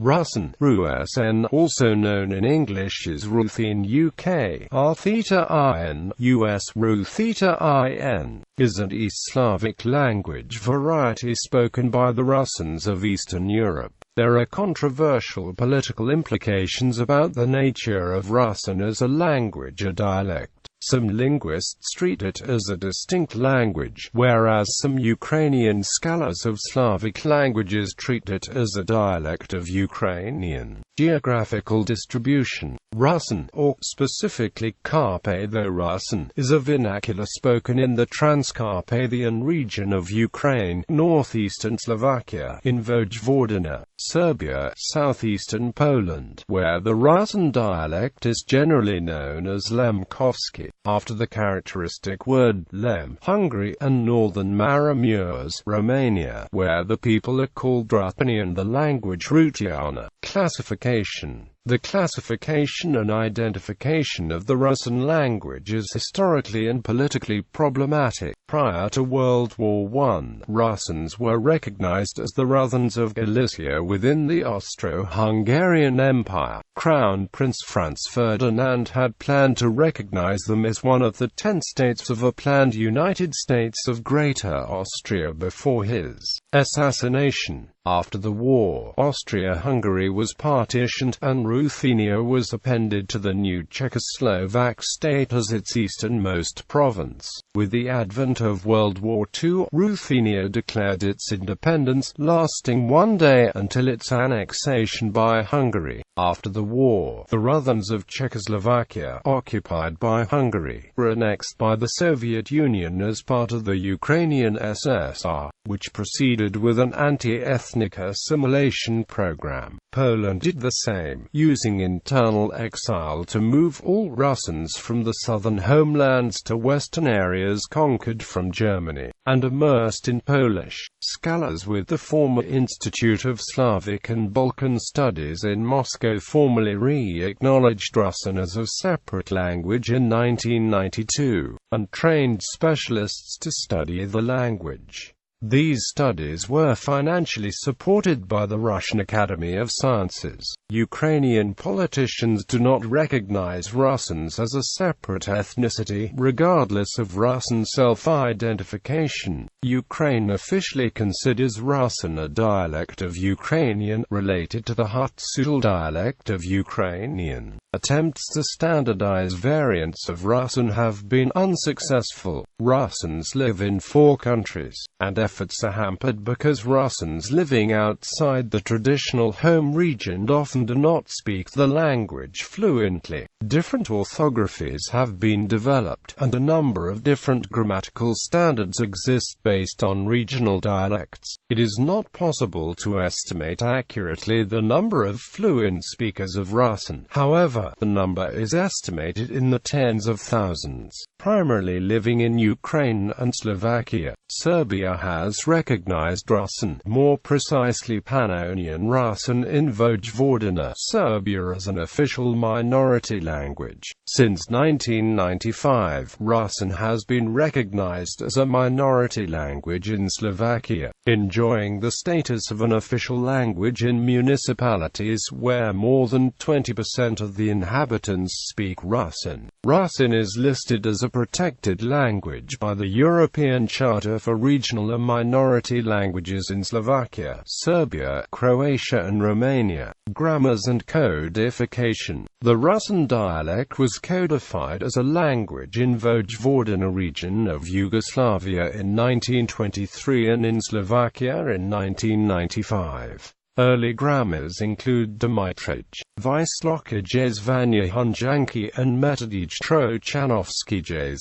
Rusyn, {ruː'sᵻn}, also known in English as Ruthene UK, {'ruː�ിːn, US {'ruːþiːn}, is an East Slavic language variety spoken by the Rusyns of Eastern Europe. There are controversial political implications about the nature of Rusyn as a language or dialect. Some linguists treat it as a distinct language, whereas some Ukrainian scholars of Slavic languages treat it as a dialect of Ukrainian. Geographical distribution. Rusyn, or specifically Carpatho-Rusyn, is a vernacular spoken in the Transcarpathian region of Ukraine, northeastern Slovakia, in Vojvodina, Serbia, southeastern Poland, where the Rusyn dialect is generally known as Lemkovsky, after the characteristic word lem, Hungary, and northern Maramureș, Romania, where the people are called rūťieni and the language rūťiana. Classification. The classification and identification of the Rusyn language is historically and politically problematic. Prior to World War I, Rusyns were recognized as the Ruthens of Galicia within the Austro-Hungarian Empire. Crown Prince Franz Ferdinand had planned to recognize them as one of the 10 states of a planned United States of Greater Austria before his assassination. After the war, Austria-Hungary was partitioned, and Ruthenia was appended to the new Czechoslovak state as its easternmost province. With the advent of World War II, Ruthenia declared its independence, lasting one day until its annexation by Hungary. After the war, the Ruthens of Czechoslovakia, occupied by Hungary, were annexed by the Soviet Union as part of the Ukrainian SSR, which proceeded with an anti-ethnic assimilation program. Poland did the same, using internal exile to move all Rusyns from the southern homelands to western areas conquered from Germany, and immersed in Polish. Scholars with the former Institute of Slavic and Balkan Studies in Moscow formally re-acknowledged Rusyn as a separate language in 1992, and trained specialists to study the language. These studies were financially supported by the Russian Academy of Sciences. Ukrainian politicians do not recognize Rusyns as a separate ethnicity, regardless of Rusyn self-identification. Ukraine officially considers Rusyn a dialect of Ukrainian, related to the ḥruːsᵻn dialect of Ukrainian. Attempts to standardize variants of Rusyn have been unsuccessful. Rusyns live in 4 countries, and efforts are hampered because Rusyns living outside the traditional home region often do not speak the language fluently. Different orthographies have been developed, and a number of different grammatical standards exist based on regional dialects. It is not possible to estimate accurately the number of fluent speakers of Rusyn. However, the number is estimated in the tens of thousands, primarily living in Ukraine and Slovakia. Serbia has recognized Rusyn, more precisely Pannonian Rusyn in Vojvodina, Serbia, as an official minority language. Since 1995, Rusyn has been recognized as a minority language in Slovakia, enjoying the status of an official language in municipalities where more than 20% of the inhabitants speak Rusyn. Rusyn is listed as a protected language by the European Charter for Regional and Minority Languages in Slovakia, Serbia, Croatia and Romania. Grammars and codification. The Rusyn dialect was codified as a language in Vojvodina region of Yugoslavia in 1923 and in Slovakia in 1995. Early grammars include Dimitrij, Vyslokij Zvanya Hunjanki and Metodij Trochanovskij.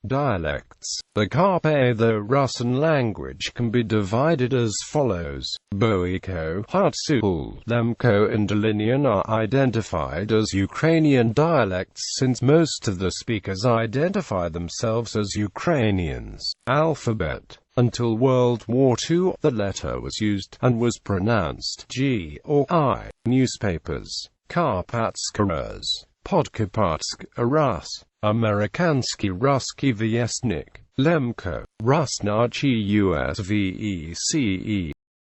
Dialects. The Carpatho-Rusyn language can be divided as follows. Boiko, ḥruːsᵻn, Lemko and Dolinian are identified as Ukrainian dialects since most of the speakers identify themselves as Ukrainians. Alphabet. Until World War II, the letter was used, and was pronounced G or I. Newspapers. Karpatska Rus, Podkarpatsk Rus, Amerikansky Ruski Vyestnik, Lemko, Rusnachi USVECE.